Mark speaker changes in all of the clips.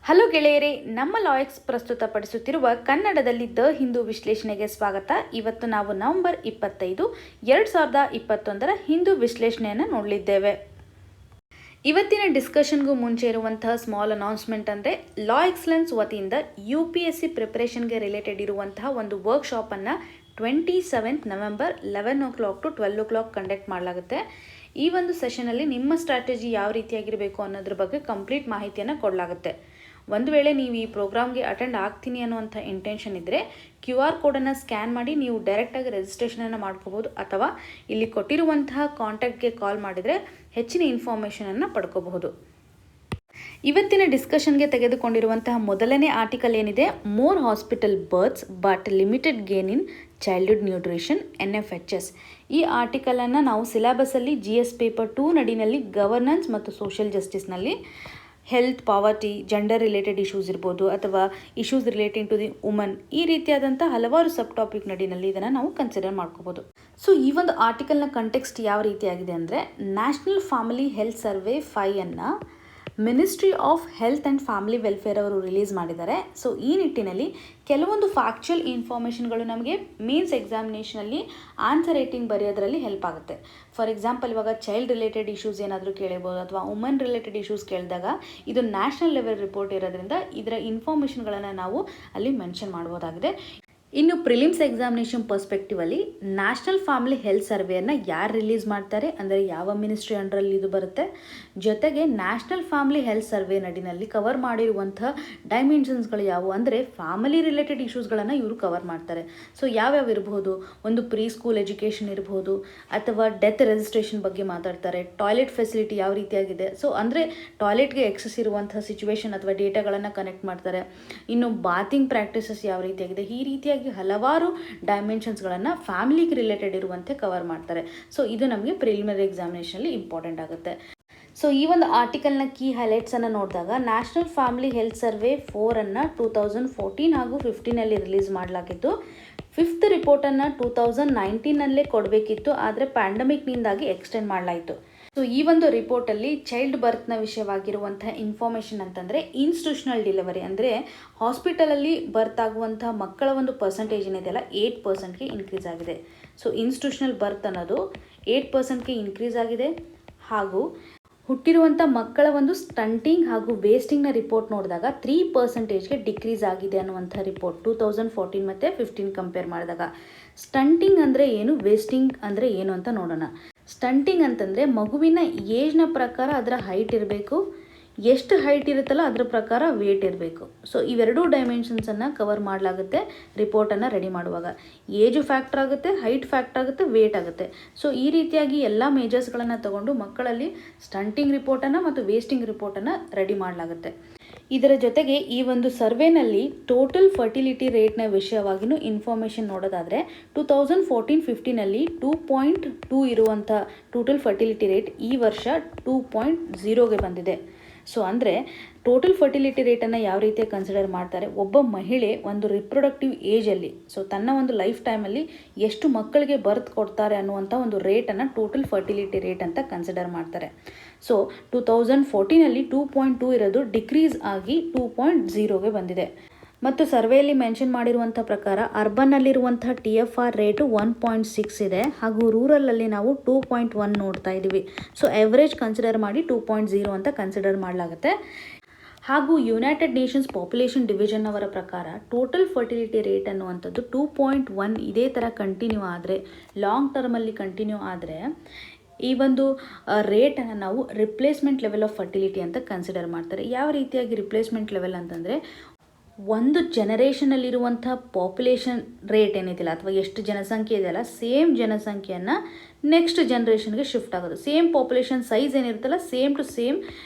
Speaker 1: Hello ಗೆಳೆಯರೇ, ನಮ್ಮ ಲಾಯಕ್ಸ್ ಪ್ರಸ್ತುತಪಡಿಸುತ್ತಿರುವ ಕನ್ನಡದಲ್ಲಿ ದ ಹಿಂದೂ ವಿಶ್ಲೇಷಣೆಗೆ ಸ್ವಾಗತ. ಇವತ್ತು ನಾವು ನವೆಂಬರ್ 25, 2021 ಹಿಂದೂ ವಿಶ್ಲೇಷಣೆಯನ್ನು ನೋಡಲಿದ್ದೇವೆ. ಇವತ್ತಿನ ಡಿಸ್ಕಷನ್ಗೂ ಮುಂಚೆ ಇರುವಂತಹ ಸ್ಮಾಲ್ ಅನೌನ್ಸ್ಮೆಂಟ್ ಅಂದರೆ ಲಾ ಎಕ್ಸಲೆನ್ಸ್ ವತಿಯಿಂದ UPSC ಪ್ರಿಪರೇಷನ್ಗೆ ರಿಲೇಟೆಡ್ ಇರುವಂತಹ ಒಂದು ವರ್ಕ್ಶಾಪನ್ನು 27 November 11 o'clock to 12 o'clock conduct ಮಾಡಲಾಗುತ್ತೆ. ಈ ಒಂದು ಸೆಷನಲ್ಲಿ ನಿಮ್ಮ ಸ್ಟ್ರಾಟಜಿ ಯಾವ ರೀತಿಯಾಗಿರಬೇಕು ಅನ್ನೋದ್ರ ಬಗ್ಗೆ ಕಂಪ್ಲೀಟ್ ಮಾಹಿತಿಯನ್ನು ಕೊಡಲಾಗುತ್ತೆ. ಒಂದು ವೇಳೆ ನೀವು ಈ ಪ್ರೋಗ್ರಾಮ್ಗೆ ಅಟೆಂಡ್ ಆಗ್ತೀನಿ ಅನ್ನುವಂಥ ಇಂಟೆನ್ಷನ್ ಇದ್ದರೆ QR ಕೋಡನ್ನು ಸ್ಕ್ಯಾನ್ ಮಾಡಿ ನೀವು ಡೈರೆಕ್ಟಾಗಿ ರಿಜಿಸ್ಟ್ರೇಷನನ್ನು ಮಾಡ್ಕೋಬೋದು, ಅಥವಾ ಇಲ್ಲಿ ಕೊಟ್ಟಿರುವಂತಹ ಕಾಂಟ್ಯಾಕ್ಟ್ಗೆ ಕಾಲ್ ಮಾಡಿದರೆ ಹೆಚ್ಚಿನ ಇನ್ಫಾರ್ಮೇಷನನ್ನು ಪಡ್ಕೋಬಹುದು. ಇವತ್ತಿನ ಡಿಸ್ಕಷನ್ಗೆ ತೆಗೆದುಕೊಂಡಿರುವಂತಹ ಮೊದಲನೇ ಆರ್ಟಿಕಲ್ ಏನಿದೆ, more hospital births but limited gain in childhood nutrition NFHS. ಈ ಆರ್ಟಿಕಲನ್ನು ನಾವು ಸಿಲೆಬಸಲ್ಲಿ GS ಪೇಪರ್ 2 ನಡಿನಲ್ಲಿ ಗವರ್ನೆನ್ಸ್ ಮತ್ತು ಸೋಷಿಯಲ್ ಜಸ್ಟಿಸ್ನಲ್ಲಿ health, poverty, gender related issues ಇರ್ಬೋದು, ಅಥವಾ issues relating to the woman, ಈ ರೀತಿಯಾದಂಥ ಹಲವಾರು ಸಬ್ ಟಾಪಿಕ್ ನಡಿನಲ್ಲಿ ಇದನ್ನು ನಾವು ಕನ್ಸಿಡರ್ ಮಾಡ್ಕೋಬೋದು. ಸೊ ಈ ಒಂದು ಆರ್ಟಿಕಲ್ನ ಕಂಟೆಕ್ಸ್ಟ್ ಯಾವ ರೀತಿಯಾಗಿದೆ ಅಂದರೆ, national family health survey 5 ministry of health and family welfare ಅವರು ರಿಲೀಸ್ ಮಾಡಿದ್ದಾರೆ. ಸೊ ಈ ನಿಟ್ಟಿನಲ್ಲಿ ಕೆಲವೊಂದು ಫ್ಯಾಕ್ಚುಯಲ್ ಇನ್ಫಾರ್ಮೇಷನ್ಗಳು ನಮಗೆ ಮೇನ್ಸ್ ಎಕ್ಸಾಮಿನೇಷನಲ್ಲಿ ಆನ್ಸರ್ ರೈಟಿಂಗ್ ಬರೆಯೋದ್ರಲ್ಲಿ ಹೆಲ್ಪ್ ಆಗುತ್ತೆ. ಫಾರ್ ಎಕ್ಸಾಂಪಲ್, ಇವಾಗ ಚೈಲ್ಡ್ ರಿಲೇಟೆಡ್ ಇಶ್ಯೂಸ್ ಏನಾದರೂ ಕೇಳಿರ್ಬೋದು, ಅಥವಾ ವುಮನ್ ರಿಲೇಟೆಡ್ ಇಶ್ಯೂಸ್ ಕೇಳಿದಾಗ ಇದು ನ್ಯಾಷನಲ್ ಲೆವೆಲ್ ರಿಪೋರ್ಟ್ ಇರೋದ್ರಿಂದ ಇದರ ಇನ್ಫಾರ್ಮೇಷನ್ಗಳನ್ನು ನಾವು ಅಲ್ಲಿ ಮೆನ್ಷನ್ ಮಾಡ್ಬೋದಾಗಿದೆ. ಇನ್ನು ಪ್ರಿಲಿಮ್ಸ್ ಎಕ್ಸಾಮಿನೇಷನ್ ಪರ್ಸ್ಪೆಕ್ಟಿವಲ್ಲಿ ನ್ಯಾಷನಲ್ ಫ್ಯಾಮಿಲಿ ಹೆಲ್ತ್ ಸರ್ವೆಯನ್ನು ಯಾರು ರಿಲೀಸ್ ಮಾಡ್ತಾರೆ ಅಂದರೆ ಯಾವ ಮಿನಿಸ್ಟ್ರಿ ಅಂಡರಲ್ಲಿ ಇದು ಬರುತ್ತೆ, ಜೊತೆಗೆ ನ್ಯಾಷನಲ್ ಫ್ಯಾಮಿಲಿ ಹೆಲ್ತ್ ಸರ್ವೆ ನಡಿನಲ್ಲಿ ಕವರ್ ಮಾಡಿರುವಂಥ ಡೈಮೆನ್ಷನ್ಸ್ಗಳು ಯಾವುವು ಅಂದರೆ ಫ್ಯಾಮಿಲಿ ರಿಲೇಟೆಡ್ ಇಶ್ಯೂಸ್ಗಳನ್ನು ಇವರು ಕವರ್ ಮಾಡ್ತಾರೆ. ಸೊ ಯಾವ್ಯಾವ ಇರ್ಬೋದು, ಒಂದು ಪ್ರೀ ಸ್ಕೂಲ್ ಎಜುಕೇಷನ್ ಇರ್ಬೋದು, ಅಥವಾ ಡೆತ್ ರಿಜಿಸ್ಟ್ರೇಷನ್ ಬಗ್ಗೆ ಮಾತಾಡ್ತಾರೆ, ಟಾಯ್ಲೆಟ್ ಫೆಸಿಲಿಟಿ ಯಾವ ರೀತಿಯಾಗಿದೆ, ಸೊ ಅಂದರೆ ಟಾಯ್ಲೆಟ್ಗೆ ಎಕ್ಸಸ್ ಇರುವಂಥ ಸಿಚುವೇಶನ್ ಅಥವಾ ಡೇಟಾಗಳನ್ನು ಕನೆಕ್ಟ್ ಮಾಡ್ತಾರೆ. ಇನ್ನು ಬಾತಿಂಗ್ ಪ್ರಾಕ್ಟೀಸಸ್ ಯಾವ ರೀತಿಯಾಗಿದೆ, ಈ ರೀತಿಯಾಗಿ ಹಲವಾರು ಡೈಮೆನ್ಷನ್ಸ್ಗಳನ್ನು ಫ್ಯಾಮಿಲಿಗೆ ರಿಲೇಟೆಡ್ ಇರುವಂತೆ ಕವರ್ ಮಾಡ್ತಾರೆ. ಸೊ ಇದು ನಮಗೆ ಪ್ರಿಲಿಮಿನರಿ ಎಕ್ಸಾಮಿನೇಷನಲ್ಲಿ ಇಂಪಾರ್ಟೆಂಟ್ ಆಗುತ್ತೆ. ಸೊ ಈ ಒಂದು ಆರ್ಟಿಕಲ್ನ ಕೀ ಹೈಲೈಟ್ಸನ್ನು ನೋಡಿದಾಗ, ನ್ಯಾಷನಲ್ ಫ್ಯಾಮಿಲಿ ಹೆಲ್ತ್ ಸರ್ವೆ 4 2014 ಹಾಗೂ 15 ರಿಲೀಸ್ ಮಾಡಲಾಗಿತ್ತು. 5th ರಿಪೋರ್ಟನ್ನು 2019 ಕೊಡಬೇಕಿತ್ತು, ಆದರೆ ಪ್ಯಾಂಡಮಿಕ್ನಿಂದಾಗಿ ಎಕ್ಸ್ಟೆಂಡ್ ಮಾಡಲಾಯಿತು. ಸೊ ಈ ಒಂದು ರಿಪೋರ್ಟಲ್ಲಿ ಚೈಲ್ಡ್ ಬರ್ತ್ನ ವಿಷಯವಾಗಿರುವಂಥ ಇನ್ಫಾರ್ಮೇಷನ್ ಅಂತಂದರೆ, ಇನ್ಸ್ಟಿಟ್ಯೂಷನಲ್ ಡೆಲಿವರಿ ಅಂದರೆ ಹಾಸ್ಪಿಟಲಲ್ಲಿ ಬರ್ತ್ ಆಗುವಂಥ ಮಕ್ಕಳ ಒಂದು ಪರ್ಸೆಂಟೇಜ್ ಏನಿದೆಯಲ್ಲ 8%ಗೆ ಇನ್ಕ್ರೀಸ್ ಆಗಿದೆ. ಸೊ ಇನ್ಸ್ಟಿಟ್ಯೂಷನಲ್ ಬರ್ತ್ ಅನ್ನೋದು 8%ಗೆ ಇನ್ಕ್ರೀಸ್ ಆಗಿದೆ. ಹಾಗೂ ಹುಟ್ಟಿರುವಂಥ ಮಕ್ಕಳ ಒಂದು ಸ್ಟಂಟಿಂಗ್ ಹಾಗೂ ವೇಸ್ಟಿಂಗ್ನ ರಿಪೋರ್ಟ್ ನೋಡಿದಾಗ 3%ಗೆ ಡಿಕ್ರೀಸ್ ಆಗಿದೆ ಅನ್ನುವಂಥ ರಿಪೋರ್ಟ್ 2014 ಮತ್ತು 15 ಕಂಪೇರ್ ಮಾಡಿದಾಗ. ಸ್ಟಂಟಿಂಗ್ ಅಂದರೆ ಏನು, ವೇಸ್ಟಿಂಗ್ ಅಂದರೆ ಏನು ಅಂತ ನೋಡೋಣ. ಸ್ಟಂಟಿಂಗ್ ಅಂತಂದರೆ ಮಗುವಿನ ಏಜ್ನ ಪ್ರಕಾರ ಅದರ ಹೈಟ್ ಇರಬೇಕು, ಎಷ್ಟು ಹೈಟ್ ಇರುತ್ತಲ್ಲ ಅದರ ಪ್ರಕಾರ ವೇಟ್ ಇರಬೇಕು. ಸೊ ಇವೆರಡೂ ಡೈಮೆನ್ಷನ್ಸನ್ನು ಕವರ್ ಮಾಡಲಾಗುತ್ತೆ ರಿಪೋರ್ಟನ್ನು ರೆಡಿ ಮಾಡುವಾಗ. ಏಜು ಫ್ಯಾಕ್ಟರ್ ಆಗುತ್ತೆ, ಹೈಟ್ ಫ್ಯಾಕ್ಟರ್ ಆಗುತ್ತೆ, ವೇಟ್ ಆಗುತ್ತೆ. ಸೊ ಈ ರೀತಿಯಾಗಿ ಎಲ್ಲ ಮೇಜರ್ಸ್ಗಳನ್ನು ತಗೊಂಡು ಮಕ್ಕಳಲ್ಲಿ ಸ್ಟಂಟಿಂಗ್ ರಿಪೋರ್ಟನ್ನು ಮತ್ತು ವೇಸ್ಟಿಂಗ್ ರಿಪೋರ್ಟನ್ನು ರೆಡಿ ಮಾಡಲಾಗುತ್ತೆ. ಇದರ ಜೊತೆಗೆ ಈ ಒಂದು ಸರ್ವೆನಲ್ಲಿ ಟೋಟಲ್ ಫರ್ಟಿಲಿಟಿ ರೇಟ್ನ ವಿಷಯವಾಗಿಯೂ ಇನ್ಫಾರ್ಮೇಷನ್ ನೋಡೋದಾದರೆ, 2014-15 2.2 ಇರುವಂಥ ಟೋಟಲ್ ಫರ್ಟಿಲಿಟಿ ರೇಟ್ ಈ ವರ್ಷ 2.0ಗೆ ಬಂದಿದೆ. ಸೊ ಅಂದರೆ ಟೋಟಲ್ ಫರ್ಟಿಲಿಟಿ ರೇಟನ್ನು ಯಾವ ರೀತಿ ಕನ್ಸಿಡರ್ ಮಾಡ್ತಾರೆ, ಒಬ್ಬ ಮಹಿಳೆ ಒಂದು ರಿಪ್ರೊಡಕ್ಟಿವ್ ಏಜಲ್ಲಿ, ಸೊ ತನ್ನ ಒಂದು ಲೈಫ್ ಟೈಮಲ್ಲಿ ಎಷ್ಟು ಮಕ್ಕಳಿಗೆ ಬರ್ತ್ ಕೊಡ್ತಾರೆ ಅನ್ನುವಂಥ ಒಂದು ರೇಟನ್ನು ಟೋಟಲ್ ಫರ್ಟಿಲಿಟಿ ರೇಟ್ ಅಂತ ಕನ್ಸಿಡರ್ ಮಾಡ್ತಾರೆ. ಸೊ 2014 2.2 ಇರೋದು ಡಿಕ್ರೀಸ್ ಆಗಿ 2.0ಗೆ ಬಂದಿದೆ. ಮತ್ತು ಸರ್ವೆಯಲ್ಲಿ ಮೆನ್ಷನ್ ಮಾಡಿರುವಂಥ ಪ್ರಕಾರ ಅರ್ಬನ್ನಲ್ಲಿರುವಂಥ TFR ರೇಟು 1.6 ಇದೆ, ಹಾಗೂ ರೂರಲಲ್ಲಿ ನಾವು 2.1 ನೋಡ್ತಾ ಇದ್ದೀವಿ. ಸೊ ಎವರೇಜ್ ಕನ್ಸಿಡರ್ ಮಾಡಿ 2.0 ಅಂತ ಕನ್ಸಿಡರ್ ಮಾಡಲಾಗುತ್ತೆ. ಹಾಗೂ ಯುನೈಟೆಡ್ ನೇಷನ್ಸ್ ಪಾಪ್ಯುಲೇಷನ್ ಡಿವಿಷನ್ ಅವರ ಪ್ರಕಾರ ಟೋಟಲ್ ಫರ್ಟಿಲಿಟಿ ರೇಟ್ ಅನ್ನುವಂಥದ್ದು 2.1 ಇದೇ ಥರ ಕಂಟಿನ್ಯೂ ಆದರೆ, ಲಾಂಗ್ ಟರ್ಮಲ್ಲಿ ಕಂಟಿನ್ಯೂ ಆದರೆ, ಈ ಒಂದು ರೇಟನ್ನು ನಾವು ರಿಪ್ಲೇಸ್ಮೆಂಟ್ ಲೆವೆಲ್ ಆಫ್ ಫರ್ಟಿಲಿಟಿ ಅಂತ ಕನ್ಸಿಡರ್ ಮಾಡ್ತಾರೆ. ಯಾವ ರೀತಿಯಾಗಿ ರಿಪ್ಲೇಸ್ಮೆಂಟ್ ಲೆವೆಲ್ ಅಂತಂದರೆ, ಒಂದು ಜನರೇಷನಲ್ಲಿರುವಂಥ ಪಾಪ್ಯುಲೇಷನ್ ರೇಟ್ ಏನಿದೆಯಲ್ಲ, ಅಥವಾ ಎಷ್ಟು ಜನಸಂಖ್ಯೆ ಇದೆಯಲ್ಲ, ಸೇಮ್ ಜನಸಂಖ್ಯೆಯನ್ನು ನೆಕ್ಸ್ಟ್ ಜನ್ರೇಷನ್ಗೆ ಶಿಫ್ಟ್ ಆಗೋದು. ಸೇಮ್ ಪಾಪ್ಯುಲೇಷನ್ ಸೈಜ್ ಏನಿರುತ್ತಲ್ಲ, ಸೇಮ್ ಟು ಸೇಮ್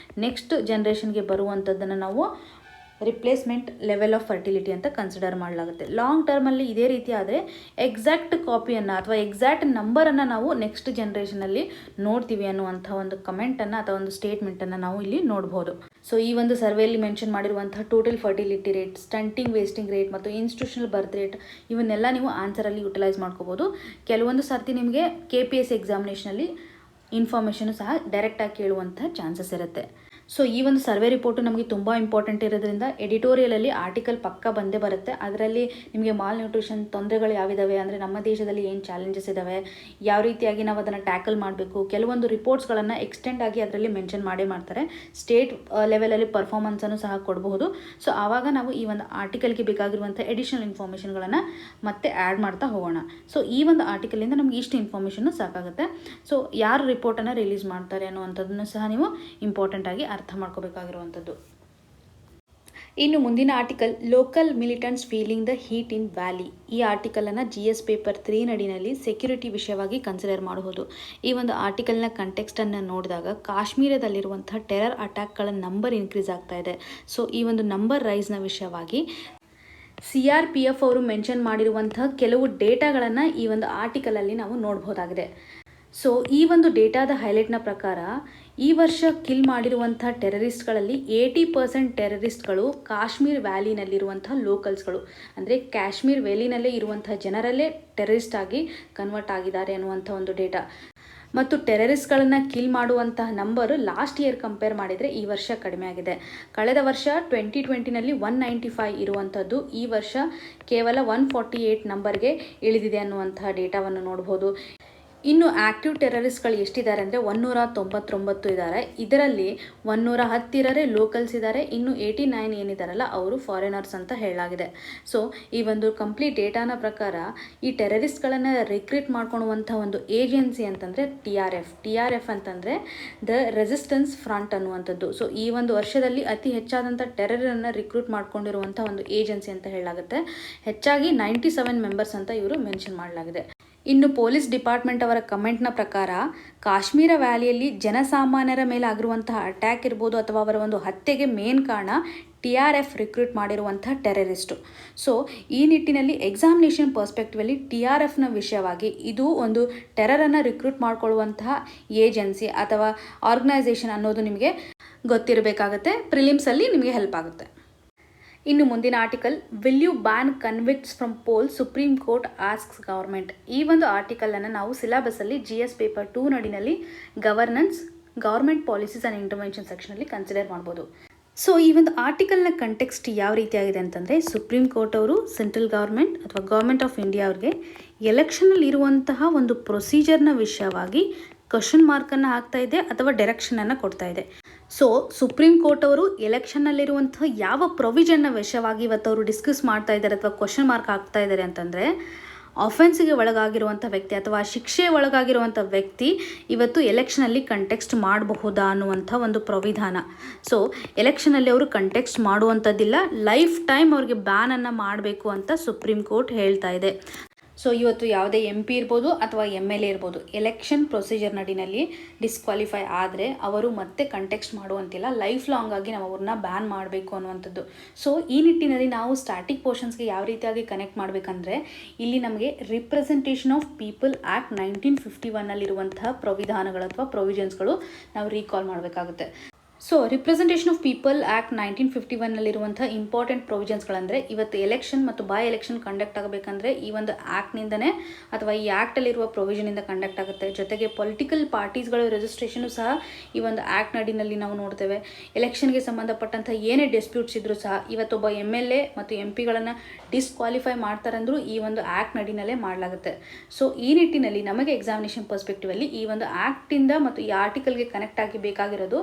Speaker 1: ನೆಕ್ಸ್ಟ್ ಜನ್ರೇಷನ್ಗೆ ಬರುವಂಥದ್ದನ್ನು ನಾವು ರಿಪ್ಲೇಸ್ಮೆಂಟ್ ಲೆವೆಲ್ ಆಫ್ ಫರ್ಟಿಲಿಟಿ ಅಂತ ಕನ್ಸಿಡರ್ ಮಾಡಲಾಗುತ್ತೆ. ಲಾಂಗ್ ಟರ್ಮಲ್ಲಿ ಇದೇ ರೀತಿ ಆದರೆ ಎಕ್ಸಾಕ್ಟ್ ಕಾಪಿಯನ್ನು ಅಥವಾ ಎಕ್ಸಾಕ್ಟ್ ನಂಬರನ್ನು ನಾವು ನೆಕ್ಸ್ಟ್ ಜನ್ರೇಷನಲ್ಲಿ ನೋಡ್ತೀವಿ ಅನ್ನುವಂಥ ಒಂದು ಕಮೆಂಟನ್ನು ಅಥವಾ ಒಂದು ಸ್ಟೇಟ್ಮೆಂಟನ್ನು ನಾವು ಇಲ್ಲಿ ನೋಡ್ಬೋದು. ಸೊ ಈ ಒಂದು ಸರ್ವೆಯಲ್ಲಿ ಮೆನ್ಷನ್ ಮಾಡಿರುವಂಥ total fertility rate, stunting wasting rate ಮತ್ತು ಇನ್ಸ್ಟಿಟ್ಯೂಷನಲ್ ಬರ್ತ್ ರೇಟ್ ಇವನ್ನೆಲ್ಲ ನೀವು ಆನ್ಸರಲ್ಲಿ ಯುಟಿಲೈಸ್ ಮಾಡ್ಕೋಬೋದು. ಕೆಲವೊಂದು ಸರ್ತಿ ನಿಮಗೆ KPSC ಎಕ್ಸಾಮಿನೇಷನಲ್ಲಿ ಇನ್ಫಾರ್ಮೇಷನು ಸಹ ಡೈರೆಕ್ಟಾಗಿ ಕೇಳುವಂಥ ಚಾನ್ಸಸ್ ಇರುತ್ತೆ. ಸೊ ಈ ಒಂದು ಸರ್ವೆ ರಿಪೋರ್ಟು ನಮಗೆ ತುಂಬ ಇಂಪಾರ್ಟೆಂಟ್ ಇರೋದ್ರಿಂದ ಎಡಿಟೋರಿಯಲಲ್ಲಿ ಆರ್ಟಿಕಲ್ ಪಕ್ಕ ಬಂದೇ ಬರುತ್ತೆ. ಅದರಲ್ಲಿ ನಿಮಗೆ ಮಾಲ್ ನ್ಯೂಟ್ರಿಷನ್ ತೊಂದರೆಗಳು ಯಾವಿದಾವೆ, ಅಂದರೆ ನಮ್ಮ ದೇಶದಲ್ಲಿ ಏನು ಚಾಲೆಂಜಸ್ ಇದ್ದಾವೆ, ಯಾವ ರೀತಿಯಾಗಿ ನಾವು ಅದನ್ನು ಟ್ಯಾಕಲ್ ಮಾಡಬೇಕು, ಕೆಲವೊಂದು ರಿಪೋರ್ಟ್ಸ್ಗಳನ್ನು ಎಕ್ಸ್ಟೆಂಡ್ ಆಗಿ ಅದರಲ್ಲಿ ಮೆನ್ಷನ್ ಮಾಡೇ ಮಾಡ್ತಾರೆ. ಸ್ಟೇಟ್ ಲೆವೆಲಲ್ಲಿ ಪರ್ಫಾರ್ಮೆನ್ಸನ್ನು ಸಹ ಕೊಡಬಹುದು. ಸೊ ಆವಾಗ ನಾವು ಈ ಒಂದು ಆರ್ಟಿಕಲ್ಗೆ ಬೇಕಾಗಿರುವಂಥ ಎಡಿಷನಲ್ ಇನ್ಫಾರ್ಮೇಷನ್ಗಳನ್ನು ಮತ್ತೆ ಆ್ಯಡ್ ಮಾಡ್ತಾ ಹೋಗೋಣ. ಸೊ ಈ ಒಂದು ಆರ್ಟಿಕಲಿಂದ ನಮಗೆ ಇಷ್ಟು ಇನ್ಫಾರ್ಮೇಷನ್ನು ಸಾಕಾಗುತ್ತೆ. ಸೊ ಯಾರು ರಿಪೋರ್ಟನ್ನು ರಿಲೀಸ್ ಮಾಡ್ತಾರೆ ಅನ್ನುವಂಥದ್ದನ್ನು ಸಹ ನೀವು ಇಂಪಾರ್ಟೆಂಟ್ ಆಗಿ ಅರ್ಥ ಮಾಡ್ಕೋಬೇಕಾಗಿರುವಂಥದ್ದು. ಇನ್ನು ಮುಂದಿನ article, local militants feeling the heat in valley. ಈ ಆರ್ಟಿಕಲನ್ನು GS ಪೇಪರ್ 3 ನಡಿನಲ್ಲಿ ಸೆಕ್ಯೂರಿಟಿ ವಿಷಯವಾಗಿ ಕನ್ಸಿಡರ್ ಮಾಡಬಹುದು. ಈ ಒಂದು ಆರ್ಟಿಕಲ್ನ ಕಂಟೆಕ್ಸ್ಟನ್ನು ನೋಡಿದಾಗ ಕಾಶ್ಮೀರದಲ್ಲಿರುವಂಥ ಟೆರರ್ ಅಟ್ಯಾಕ್ಗಳ ನಂಬರ್ ಇನ್ಕ್ರೀಸ್ ಆಗ್ತಾ ಇದೆ. ಸೊ ಈ ಒಂದು ನಂಬರ್ ರೈಸ್ನ ವಿಷಯವಾಗಿ CRPF ಅವರು ಮೆನ್ಷನ್ ಮಾಡಿರುವಂತಹ ಕೆಲವು ಡೇಟಾಗಳನ್ನು ಈ ಒಂದು ಆರ್ಟಿಕಲಲ್ಲಿ ನಾವು ನೋಡ್ಬೋದಾಗಿದೆ. ಸೊ ಈ ಒಂದು ಡೇಟಾದ ಹೈಲೈಟ್ನ ಪ್ರಕಾರ ಈ ವರ್ಷ ಕಿಲ್ ಮಾಡಿರುವಂಥ ಟೆರರಿಸ್ಟ್ಗಳಲ್ಲಿ 80% ಟೆರರಿಸ್ಟ್ಗಳು ಕಾಶ್ಮೀರ್ ವ್ಯಾಲಿನಲ್ಲಿರುವಂಥ ಲೋಕಲ್ಸ್ಗಳು, ಅಂದರೆ ಕಾಶ್ಮೀರ್ ವ್ಯಾಲಿನಲ್ಲೇ ಇರುವಂಥ ಜನರಲ್ಲೇ ಟೆರರಿಸ್ಟ್ ಆಗಿ ಕನ್ವರ್ಟ್ ಆಗಿದ್ದಾರೆ ಅನ್ನುವಂಥ ಒಂದು ಡೇಟಾ. ಮತ್ತು ಟೆರರಿಸ್ಟ್ಗಳನ್ನು ಕಿಲ್ ಮಾಡುವಂತಹ ನಂಬರು ಲಾಸ್ಟ್ ಇಯರ್ ಕಂಪೇರ್ ಮಾಡಿದರೆ ಈ ವರ್ಷ ಕಡಿಮೆ ಆಗಿದೆ. ಕಳೆದ ವರ್ಷ 2020ನಲ್ಲಿ 195 ಇರುವಂಥದ್ದು ಈ ವರ್ಷ ಕೇವಲ 148 ನಂಬರ್ಗೆ ಇಳಿದಿದೆ ಅನ್ನುವಂತಹ ಡೇಟಾವನ್ನು ನೋಡ್ಬೋದು. ಇನ್ನು ಆ್ಯಕ್ಟಿವ್ ಟೆರರಿಸ್ಟ್ಗಳು ಎಷ್ಟಿದ್ದಾರೆ ಅಂದರೆ 199 ಇದ್ದಾರೆ. ಇದರಲ್ಲಿ 110 ಇರೋರೆ ಲೋಕಲ್ಸ್ ಇದ್ದಾರೆ, ಇನ್ನು 89 ಏನಿದಾರಲ್ಲ ಅವರು ಫಾರಿನರ್ಸ್ ಅಂತ ಹೇಳಲಾಗಿದೆ. ಸೊ ಈ ಒಂದು ಕಂಪ್ಲೀಟ್ ಡೇಟಾನ ಪ್ರಕಾರ ಈ ಟೆರರಿಸ್ಟ್ಗಳನ್ನು ರಿಕ್ರೂಟ್ ಮಾಡ್ಕೊಳ್ಳುವಂಥ ಒಂದು ಏಜೆನ್ಸಿ ಅಂತಂದರೆ TRF ಅಂತಂದರೆ ದ ರೆಸಿಸ್ಟೆನ್ಸ್ ಫ್ರಂಟ್ ಅನ್ನುವಂಥದ್ದು. ಸೊ ಈ ಒಂದು ವರ್ಷದಲ್ಲಿ ಅತಿ ಹೆಚ್ಚಾದಂಥ ಟೆರರನ್ನು ರಿಕ್ರೂಟ್ ಮಾಡ್ಕೊಂಡಿರುವಂಥ ಒಂದು ಏಜೆನ್ಸಿ ಅಂತ ಹೇಳಲಾಗುತ್ತೆ. ಹೆಚ್ಚಾಗಿ 97 ಮೆಂಬರ್ಸ್ ಅಂತ ಇವರು ಮೆನ್ಷನ್ ಮಾಡಲಾಗಿದೆ. ಇನ್ನು ಪೊಲೀಸ್ ಡಿಪಾರ್ಟ್ಮೆಂಟ್ ಅವರ ಕಮೆಂಟ್ನ ಪ್ರಕಾರ ಕಾಶ್ಮೀರ ವ್ಯಾಲಿಯಲ್ಲಿ ಜನಸಾಮಾನ್ಯರ ಮೇಲೆ ಆಗಿರುವಂತಹ ಅಟ್ಯಾಕ್ ಇರ್ಬೋದು ಅಥವಾ ಅವರ ಒಂದು ಹತ್ಯೆಗೆ ಮೇನ್ ಕಾರಣ TRF ರಿಕ್ರೂಟ್ ಮಾಡಿರುವಂಥ ಟೆರರಿಸ್ಟು. ಸೊ ಈ ನಿಟ್ಟಿನಲ್ಲಿ ಎಕ್ಸಾಮಿನೇಷನ್ ಪರ್ಸ್ಪೆಕ್ಟಿವಲ್ಲಿ TRFನ ವಿಷಯವಾಗಿ ಇದು ಒಂದು ಟೆರರನ್ನು ರಿಕ್ರೂಟ್ ಮಾಡ್ಕೊಳ್ಳುವಂತಹ ಏಜೆನ್ಸಿ ಅಥವಾ ಆರ್ಗನೈಸೇಷನ್ ಅನ್ನೋದು ನಿಮಗೆ ಗೊತ್ತಿರಬೇಕಾಗುತ್ತೆ. ಪ್ರಿಲಿಮ್ಸಲ್ಲಿ ನಿಮಗೆ ಹೆಲ್ಪ್ ಆಗುತ್ತೆ. ಇನ್ನು ಮುಂದಿನ article, will you ban convicts from poll, Supreme Court asks government. ಈ ಒಂದು ಆರ್ಟಿಕಲನ್ನು ನಾವು ಸಿಲೆಬಸ್ಸಲ್ಲಿ GS ಪೇಪರ್ 2 ನಡಿನಲ್ಲಿ governance, government policies and intervention ಸೆಕ್ಷನಲ್ಲಿ ಕನ್ಸಿಡರ್ ಮಾಡ್ಬೋದು. ಸೊ ಈ ಒಂದು ಆರ್ಟಿಕಲ್ನ ಕಂಟೆಕ್ಸ್ಟ್ ಯಾವ ರೀತಿಯಾಗಿದೆ ಅಂತಂದರೆ, ಸುಪ್ರೀಂ ಕೋರ್ಟ್ ಅವರು ಸೆಂಟ್ರಲ್ ಗವರ್ಮೆಂಟ್ ಅಥವಾ ಗವರ್ಮೆಂಟ್ ಆಫ್ ಇಂಡಿಯಾ ಅವ್ರಿಗೆ ಎಲೆಕ್ಷನಲ್ಲಿ ಇರುವಂತಹ ಒಂದು ಪ್ರೊಸೀಜರ್ನ ವಿಷಯವಾಗಿ ಕ್ವಶನ್ ಮಾರ್ಕನ್ನು ಹಾಕ್ತಾ ಇದೆ ಅಥವಾ ಡೈರೆಕ್ಷನನ್ನು ಕೊಡ್ತಾ ಇದೆ. ಸೊ ಸುಪ್ರೀಂ ಕೋರ್ಟ್ ಅವರು ಎಲೆಕ್ಷನ್ನಲ್ಲಿರುವಂತಹ ಯಾವ ಪ್ರೊವಿಷನ್ನ ವಿಷಯವಾಗಿ ಇವತ್ತು ಅವರು ಡಿಸ್ಕಸ್ ಮಾಡ್ತಾ ಇದ್ದಾರೆ ಅಥವಾ ಕ್ವಶನ್ ಮಾರ್ಕ್ ಹಾಕ್ತಾ ಇದ್ದಾರೆ ಅಂತಂದರೆ, ಅಫೆನ್ಸಿಗೆ ಒಳಗಾಗಿರುವಂಥ ವ್ಯಕ್ತಿ ಅಥವಾ ಶಿಕ್ಷೆ ಒಳಗಾಗಿರುವಂಥ ವ್ಯಕ್ತಿ ಇವತ್ತು ಎಲೆಕ್ಷನಲ್ಲಿ ಕಂಟೆಕ್ಸ್ಟ್ ಮಾಡಬಹುದಾ ಅನ್ನುವಂಥ ಒಂದು ಪ್ರವಿಧಾನ. ಸೊ ಎಲೆಕ್ಷನಲ್ಲಿ ಅವರು ಕಂಟೆಕ್ಸ್ಟ್ ಮಾಡುವಂಥದ್ದಿಲ್ಲ, ಲೈಫ್ ಟೈಮ್ ಅವ್ರಿಗೆ ಬ್ಯಾನನ್ನು ಮಾಡಬೇಕು ಅಂತ ಸುಪ್ರೀಂ ಕೋರ್ಟ್ ಹೇಳ್ತಾ ಇದೆ. ಸೊ ಇವತ್ತು ಯಾವುದೇ MP ಇರ್ಬೋದು ಅಥವಾ MLA ಇರ್ಬೋದು, ಎಲೆಕ್ಷನ್ ಪ್ರೊಸೀಜರ್ ನಡಿನಲ್ಲಿ ಡಿಸ್ಕ್ವಾಲಿಫೈ ಆದರೆ ಅವರು ಮತ್ತೆ ಕಂಟೆಕ್ಸ್ಟ್ ಮಾಡುವಂತಿಲ್ಲ, ಲೈಫ್ ಲಾಂಗ್ ಆಗಿ ನಾವು ಅವ್ರನ್ನ ಬ್ಯಾನ್ ಮಾಡಬೇಕು ಅನ್ನುವಂಥದ್ದು. ಸೊ ಈ ನಿಟ್ಟಿನಲ್ಲಿ ನಾವು ಸ್ಟ್ಯಾಟಿಕ್ ಪೋರ್ಷನ್ಸ್ಗೆ ಯಾವ ರೀತಿಯಾಗಿ ಕನೆಕ್ಟ್ ಮಾಡಬೇಕಂದ್ರೆ, ಇಲ್ಲಿ ನಮಗೆ ರಿಪ್ರೆಸೆಂಟೇಷನ್ ಆಫ್ ಪೀಪಲ್ ಆ್ಯಕ್ಟ್ 1951ನಲ್ಲಿರುವಂತಹ ಪ್ರವಿಧಾನಗಳು ಅಥವಾ ಪ್ರೊವಿಷನ್ಸ್ಗಳು ನಾವು ರೀಕಾಲ್ ಮಾಡಬೇಕಾಗುತ್ತೆ. So representation of people act 1951ನಲ್ಲಿರುವಂಥ ಇಂಪಾರ್ಟೆಂಟ್ ಪ್ರೊವಿಷನ್ಸ್ಗಳಂದರೆ, ಇವತ್ತು ಎಲೆಕ್ಷನ್ ಮತ್ತು ಬೈ ಎಲೆಕ್ಷನ್ ಕಂಡಕ್ಟ್ ಆಗಬೇಕಂದ್ರೆ ಈ ಒಂದು ಆ್ಯಕ್ಟ್ನಿಂದನೇ ಅಥವಾ ಈ ಆ್ಯಕ್ಟಲ್ಲಿರುವ ಪ್ರೊವಿಷನಿಂದ ಕಂಡಕ್ಟ್ ಆಗುತ್ತೆ. ಜೊತೆಗೆ ಪೊಲಿಟಿಕಲ್ ಪಾರ್ಟೀಸ್ಗಳ ರಿಜಿಸ್ಟ್ರೇಷನು ಸಹ ಈ ಒಂದು ಆ್ಯಕ್ಟ್ ನಡಿನಲ್ಲಿ ನಾವು ನೋಡ್ತೇವೆ. ಎಲೆಕ್ಷನ್ಗೆ ಸಂಬಂಧಪಟ್ಟಂಥ ಏನೇ ಡಿಸ್ಪ್ಯೂಟ್ಸ್ ಇದ್ದರೂ ಸಹ ಇವತ್ತೊಬ್ಬ MLA ಮತ್ತು MPಗಳನ್ನು ಡಿಸ್ಕ್ವಾಲಿಫೈ ಮಾಡ್ತಾರಂದ್ರೂ ಈ ಒಂದು ಆ್ಯಕ್ಟ್ ನಡಿನಲ್ಲೇ ಮಾಡಲಾಗುತ್ತೆ. ಸೊ ಈ ನಿಟ್ಟಿನಲ್ಲಿ ನಮಗೆ ಎಕ್ಸಾಮಿನೇಷನ್ ಪರ್ಸ್ಪೆಕ್ಟಿವಲ್ಲಿ ಈ ಒಂದು ಆ್ಯಕ್ಟಿಂದ ಮತ್ತು ಈ ಆರ್ಟಿಕಲ್ಗೆ ಕನೆಕ್ಟ್ ಆಗಿ ಬೇಕಾಗಿರೋದು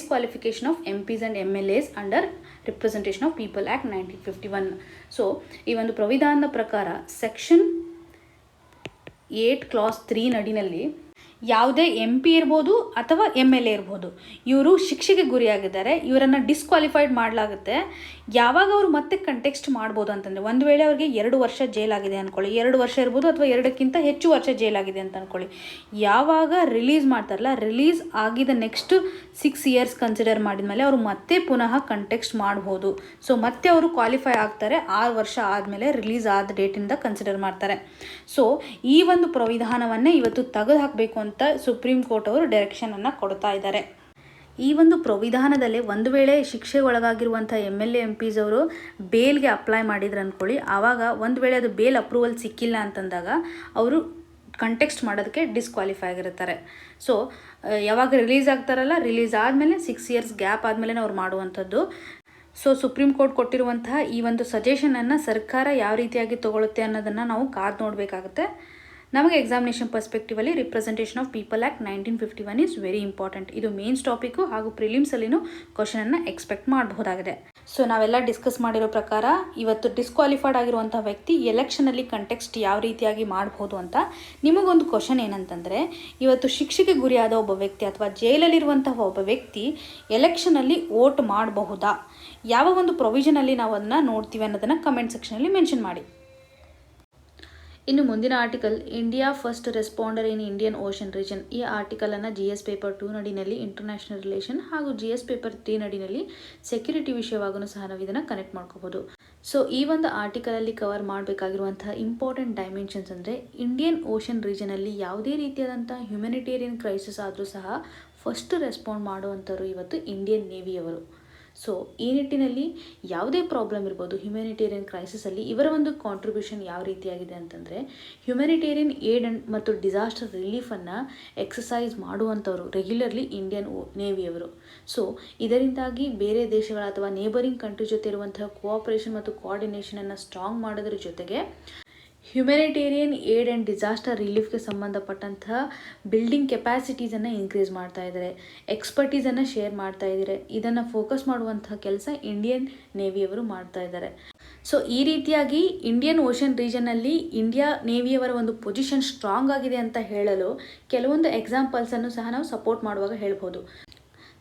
Speaker 1: disqualification of MPs and MLAs under representation of people act 1951. So ಈ ಒಂದು ಪ್ರವಿಧಾನದ ಪ್ರಕಾರ ಸೆಕ್ಷನ್ 8 ಕ್ಲಾಸ್ 3 ನಡಿನಲ್ಲಿ ಯಾವುದೇ MP ಇರ್ಬೋದು ಅಥವಾ MLA ಇರ್ಬೋದು, ಇವರು ಶಿಕ್ಷೆಗೆ ಗುರಿಯಾಗಿದ್ದಾರೆ, ಇವರನ್ನು ಡಿಸ್ಕ್ವಾಲಿಫೈಡ್ ಮಾಡಲಾಗುತ್ತೆ. ಯಾವಾಗ ಅವರು ಮತ್ತೆ ಕಂಟೆಕ್ಸ್ಟ್ ಮಾಡ್ಬೋದು ಅಂತಂದರೆ, ಒಂದು ವೇಳೆ ಅವರಿಗೆ 2 ವರ್ಷ ಜೈಲಾಗಿದೆ ಅಂದ್ಕೊಳ್ಳಿ, 2 ವರ್ಷ ಇರ್ಬೋದು ಅಥವಾ 2ಕ್ಕಿಂತ ಹೆಚ್ಚು ವರ್ಷ ಜೈಲಾಗಿದೆ ಅಂತ ಅಂದ್ಕೊಳ್ಳಿ. ಯಾವಾಗ ರಿಲೀಸ್ ಮಾಡ್ತಾರಲ್ಲ, ರಿಲೀಸ್ ಆಗಿದ ನೆಕ್ಸ್ಟ್ 6 ಇಯರ್ಸ್ ಕನ್ಸಿಡರ್ ಮಾಡಿದ ಮೇಲೆ ಅವರು ಮತ್ತೆ ಪುನಃ ಕಂಟೆಕ್ಸ್ಟ್ ಮಾಡ್ಬೋದು. ಸೊ ಮತ್ತೆ ಅವರು ಕ್ವಾಲಿಫೈ ಆಗ್ತಾರೆ 6 ವರ್ಷ ಆದಮೇಲೆ, ರಿಲೀಸ್ ಆದ ಡೇಟಿಂದ ಕನ್ಸಿಡರ್ ಮಾಡ್ತಾರೆ. ಸೊ ಈ ಒಂದು ಪ್ರವಿಧಾನವನ್ನೇ ಇವತ್ತು ತೆಗೆದು ಹಾಕಬೇಕು ಅಂತ ಸುಪ್ರೀಂ ಕೋರ್ಟ್ ಅವರು ಡೈರೆಕ್ಷನನ್ನು ಕೊಡ್ತಾ ಇದ್ದಾರೆ. ಈ ಒಂದು ಪ್ರವಿಧಾನದಲ್ಲೇ ಒಂದು ವೇಳೆ ಶಿಕ್ಷೆ ಒಳಗಾಗಿರುವಂಥ MLA MPs ಅವರು ಬೇಲ್ಗೆ ಅಪ್ಲೈ ಮಾಡಿದ್ರು ಅಂದ್ಕೊಳ್ಳಿ, ಆವಾಗ ಒಂದು ವೇಳೆ ಅದು ಬೇಲ್ ಅಪ್ರೂವಲ್ ಸಿಕ್ಕಿಲ್ಲ ಅಂತಂದಾಗ ಅವರು ಕಂಟೆಕ್ಸ್ಟ್ ಮಾಡೋದಕ್ಕೆ ಡಿಸ್ಕ್ವಾಲಿಫೈ ಆಗಿರ್ತಾರೆ. ಸೊ ಯಾವಾಗ ರಿಲೀಸ್ ಆಗ್ತಾರಲ್ಲ, ರಿಲೀಸ್ ಆದಮೇಲೆ 6 ಇಯರ್ಸ್ ಗ್ಯಾಪ್ ಆದಮೇಲೆ ಅವ್ರು ಮಾಡುವಂಥದ್ದು. ಸೊ ಸುಪ್ರೀಂ ಕೋರ್ಟ್ ಕೊಟ್ಟಿರುವಂತಹ ಈ ಒಂದು ಸಜೆಷನನ್ನು ಸರ್ಕಾರ ಯಾವ ರೀತಿಯಾಗಿ ತೊಗೊಳುತ್ತೆ ಅನ್ನೋದನ್ನು ನಾವು ಕಾದು ನೋಡಬೇಕಾಗುತ್ತೆ. ನಮಗೆ examination perspectively representation of people act 1951 is very important. ಇದು ಮೇನ್ಸ್ ಟಾಪಿಕ್ಕು ಹಾಗೂ ಪ್ರಿಲಿಮ್ಸಲ್ಲಿನೂ ಕ್ವಶನನ್ನು ಎಕ್ಸ್ಪೆಕ್ಟ್ ಮಾಡಬಹುದಾಗಿದೆ. ಸೊ ನಾವೆಲ್ಲ ಡಿಸ್ಕಸ್ ಮಾಡಿರೋ ಪ್ರಕಾರ ಇವತ್ತು ಡಿಸ್ಕ್ವಾಲಿಫೈಡ್ ಆಗಿರುವಂಥ ವ್ಯಕ್ತಿ ಎಲೆಕ್ಷನಲ್ಲಿ ಕಂಟೆಕ್ಸ್ಟ್ ಯಾವ ರೀತಿಯಾಗಿ ಮಾಡ್ಬೋದು ಅಂತ. ನಿಮಗೊಂದು ಕ್ವಶನ್ ಏನಂತಂದರೆ, ಇವತ್ತು ಶಿಕ್ಷೆಗೆ ಗುರಿಯಾದ ಒಬ್ಬ ವ್ಯಕ್ತಿ ಅಥವಾ ಜೈಲಲ್ಲಿರುವಂತಹ ಒಬ್ಬ ವ್ಯಕ್ತಿ ಎಲೆಕ್ಷನಲ್ಲಿ ವೋಟ್ ಮಾಡಬಹುದಾ, ಯಾವ ಒಂದು ಪ್ರೊವಿಷನಲ್ಲಿ ನಾವು ಅದನ್ನು ನೋಡ್ತೀವಿ ಅನ್ನೋದನ್ನು ಕಮೆಂಟ್ ಸೆಕ್ಷನಲ್ಲಿ ಮೆನ್ಷನ್ ಮಾಡಿ. ಇನ್ನು ಮುಂದಿನ article, India first responder in Indian Ocean region. ಈ ಆರ್ಟಿಕಲನ್ನು GS ಪೇಪರ್ 2 ನಡಿನಲ್ಲಿ ಇಂಟರ್ನ್ಯಾಷನಲ್ ರಿಲೇಷನ್ ಹಾಗೂ GS ಪೇಪರ್ 3 ನಡಿನಲ್ಲಿ ಸೆಕ್ಯೂರಿಟಿ ವಿಷಯವಾಗೂ ಸಹ ನಾವು ಇದನ್ನು ಕನೆಕ್ಟ್ ಮಾಡ್ಕೋಬೋದು. ಸೊ ಈ ಒಂದು ಆರ್ಟಿಕಲಲ್ಲಿ ಕವರ್ ಮಾಡಬೇಕಾಗಿರುವಂತಹ ಇಂಪಾರ್ಟೆಂಟ್ ಡೈಮೆನ್ಷನ್ಸ್ ಅಂದರೆ, ಇಂಡಿಯನ್ ಓಷನ್ ರೀಜನಲ್ಲಿ ಯಾವುದೇ ರೀತಿಯಾದಂಥ ಹ್ಯುಮ್ಯಾನಿಟೇರಿಯನ್ ಕ್ರೈಸಿಸ್ ಆದರೂ ಸಹ ಫಸ್ಟ್ ರೆಸ್ಪಾಂಡ್ ಮಾಡುವಂಥವ್ರು ಇವತ್ತು ಇಂಡಿಯನ್ ನೇವಿಯವರು. ಸೊ ಈ ನಿಟ್ಟಿನಲ್ಲಿ ಯಾವುದೇ ಪ್ರಾಬ್ಲಮ್ ಇರ್ಬೋದು ಹ್ಯುಮ್ಯಾನಿಟೇರಿಯನ್ ಕ್ರೈಸಿಸಲ್ಲಿ ಇವರ ಒಂದು ಕಾಂಟ್ರಿಬ್ಯೂಷನ್ ಯಾವ ರೀತಿಯಾಗಿದೆ ಅಂತಂದರೆ, ಹ್ಯುಮ್ಯಾನಿಟೇರಿಯನ್ ಏಡ್ ಮತ್ತು ಡಿಸಾಸ್ಟರ್ ರಿಲೀಫನ್ನು ಎಕ್ಸಸೈಸ್ ಮಾಡುವಂಥವ್ರು ರೆಗ್ಯುಲರ್ಲಿ ಇಂಡಿಯನ್ ನೇವಿಯವರು. ಸೊ ಇದರಿಂದಾಗಿ ಬೇರೆ ದೇಶಗಳ ಅಥವಾ ನೇಬರಿಂಗ್ ಕಂಟ್ರಿ ಜೊತೆ ಇರುವಂತಹ ಕೋಆಪರೇಷನ್ ಮತ್ತು ಕೋಆರ್ಡಿನೇಷನನ್ನು ಸ್ಟ್ರಾಂಗ್ ಮಾಡೋದ್ರ ಜೊತೆಗೆ ಹ್ಯುಮ್ಯಾನಿಟೇರಿಯನ್ ಏಡ್ ಆ್ಯಂಡ್ ಡಿಸಾಸ್ಟರ್ ರಿಲೀಫ್ಗೆ ಸಂಬಂಧಪಟ್ಟಂತಹ ಬಿಲ್ಡಿಂಗ್ ಕೆಪಾಸಿಟೀಸನ್ನು ಇನ್ಕ್ರೀಸ್ ಮಾಡ್ತಾ ಇದ್ದಾರೆ, ಎಕ್ಸ್ಪರ್ಟೀಸನ್ನು ಶೇರ್ ಮಾಡ್ತಾ ಇದ್ದಾರೆ. ಇದನ್ನು ಫೋಕಸ್ ಮಾಡುವಂತಹ ಕೆಲಸ ಇಂಡಿಯನ್ ನೇವಿಯವರು ಮಾಡ್ತಾ ಇದ್ದಾರೆ. ಸೊ ಈ ರೀತಿಯಾಗಿ ಇಂಡಿಯನ್ ಓಷನ್ ರೀಜನ್ನಲ್ಲಿ ಇಂಡಿಯಾ ನೇವಿಯವರ ಒಂದು ಪೊಸಿಷನ್ ಸ್ಟ್ರಾಂಗ್ ಆಗಿದೆ ಅಂತ ಹೇಳಲು ಕೆಲವೊಂದು ಎಕ್ಸಾಂಪಲ್ಸನ್ನು ಸಹ ನಾವು ಸಪೋರ್ಟ್ ಮಾಡುವಾಗ ಹೇಳ್ಬೋದು.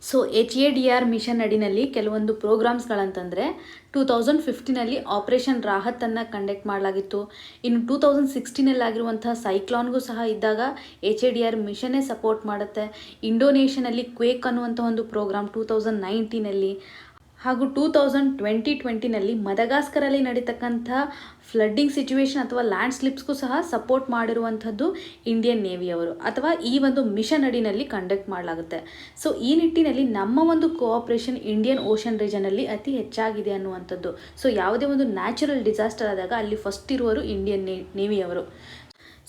Speaker 1: ಸೊ HADR ಮಿಷನ್ ಅಡಿನಲ್ಲಿ ಕೆಲವೊಂದು ಪ್ರೋಗ್ರಾಮ್ಸ್ಗಳಂತಂದರೆ 2015 ಆಪರೇಷನ್ ರಾಹತನ್ನು ಕಂಡಕ್ಟ್ ಮಾಡಲಾಗಿತ್ತು. ಇನ್ನು 2016 ಆಗಿರುವಂಥ ಸೈಕ್ಲಾನ್ಗೂ ಸಹ ಇದ್ದಾಗ HADR ಮಿಷನ್ನೇ ಸಪೋರ್ಟ್ ಮಾಡುತ್ತೆ. ಇಂಡೋನೇಷ್ಯಾನಲ್ಲಿ ಕ್ವೇಕ್ ಅನ್ನುವಂಥ ಒಂದು ಪ್ರೋಗ್ರಾಮ್ 2019 ಹಾಗೂ 2020 ಮದಗಾಸ್ಕರಲ್ಲಿ ನಡೀತಕ್ಕಂಥ ಫ್ಲಡ್ಡಿಂಗ್ ಸಿಚುವೇಶನ್ ಅಥವಾ ಲ್ಯಾಂಡ್ ಸ್ಲಿಪ್ಸ್ಗೂ ಸಹ ಸಪೋರ್ಟ್ ಮಾಡಿರುವಂಥದ್ದು ಇಂಡಿಯನ್ ನೇವಿಯವರು ಅಥವಾ ಈ ಒಂದು ಮಿಷನ್ ಅಡಿನಲ್ಲಿ ಕಂಡಕ್ಟ್ ಮಾಡಲಾಗುತ್ತೆ. ಸೊ ಈ ನಿಟ್ಟಿನಲ್ಲಿ ನಮ್ಮ ಒಂದು ಕೋಆಪರೇಷನ್ ಇಂಡಿಯನ್ ಓಷನ್ ರೀಜನಲ್ಲಿ ಅತಿ ಹೆಚ್ಚಾಗಿದೆ ಅನ್ನುವಂಥದ್ದು. ಸೊ ಯಾವುದೇ ಒಂದು ನ್ಯಾಚುರಲ್ ಡಿಸಾಸ್ಟರ್ ಆದಾಗ ಅಲ್ಲಿ ಫಸ್ಟ್ ಇರುವರು ಇಂಡಿಯನ್ ನೇವಿಯವರು.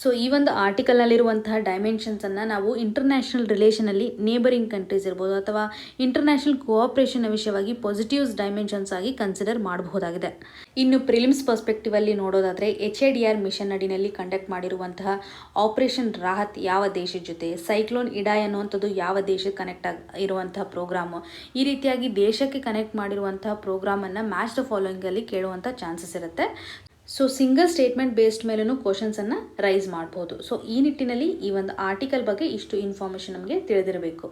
Speaker 1: ಸೊ ಈ ಒಂದು ಆರ್ಟಿಕಲ್ನಲ್ಲಿರುವಂತಹ ಡೈಮೆನ್ಷನ್ಸನ್ನು ನಾವು ಇಂಟರ್ನ್ಯಾಷನಲ್ ರಿಲೇಷನಲ್ಲಿ ನೇಬರಿಂಗ್ ಕಂಟ್ರೀಸ್ ಇರ್ಬೋದು ಅಥವಾ ಇಂಟರ್ನ್ಯಾಷನಲ್ ಕೋಆಪರೇಷನ್ ವಿಷಯವಾಗಿ ಪಾಸಿಟಿವ್ಸ್ ಡೈಮೆನ್ಷನ್ಸ್ ಆಗಿ ಕನ್ಸಿಡರ್ ಮಾಡಬಹುದಾಗಿದೆ. ಇನ್ನು ಪ್ರಿಲಿಮ್ಸ್ ಪರ್ಸ್ಪೆಕ್ಟಿವಲ್ಲಿ ನೋಡೋದಾದರೆ HADR ಮಿಷನ್ ಅಡಿನಲ್ಲಿ ಕಂಡಕ್ಟ್ ಮಾಡಿರುವಂತಹ ಆಪರೇಷನ್ ರಾಹತ್ ಯಾವ ದೇಶದ ಜೊತೆ, ಸೈಕ್ಲೋನ್ ಇಡಾಯ್ ಅನ್ನುವಂಥದ್ದು ಯಾವ ದೇಶಕ್ಕೆ ಕನೆಕ್ಟ್ ಇರುವಂತಹ ಪ್ರೋಗ್ರಾಮು, ಈ ರೀತಿಯಾಗಿ ದೇಶಕ್ಕೆ ಕನೆಕ್ಟ್ ಮಾಡಿರುವಂತಹ ಪ್ರೋಗ್ರಾಮನ್ನು ಮ್ಯಾಚ್ ದ ಫಾಲೋಯಿಂಗಲ್ಲಿ ಕೇಳುವಂಥ ಚಾನ್ಸಸ್ ಇರುತ್ತೆ. ಸೊ ಸಿಂಗಲ್ ಸ್ಟೇಟ್ಮೆಂಟ್ ಬೇಸ್ಡ್ ಮೇಲೂ ಕ್ವಶನ್ಸನ್ನು ರೈಸ್ ಮಾಡ್ಬೋದು. ಸೊ ಈ ನಿಟ್ಟಿನಲ್ಲಿ ಈ ಒಂದು ಆರ್ಟಿಕಲ್ ಬಗ್ಗೆ ಇಷ್ಟು ಇನ್ಫಾರ್ಮೇಷನ್ ನಮಗೆ ತಿಳಿದಿರಬೇಕು.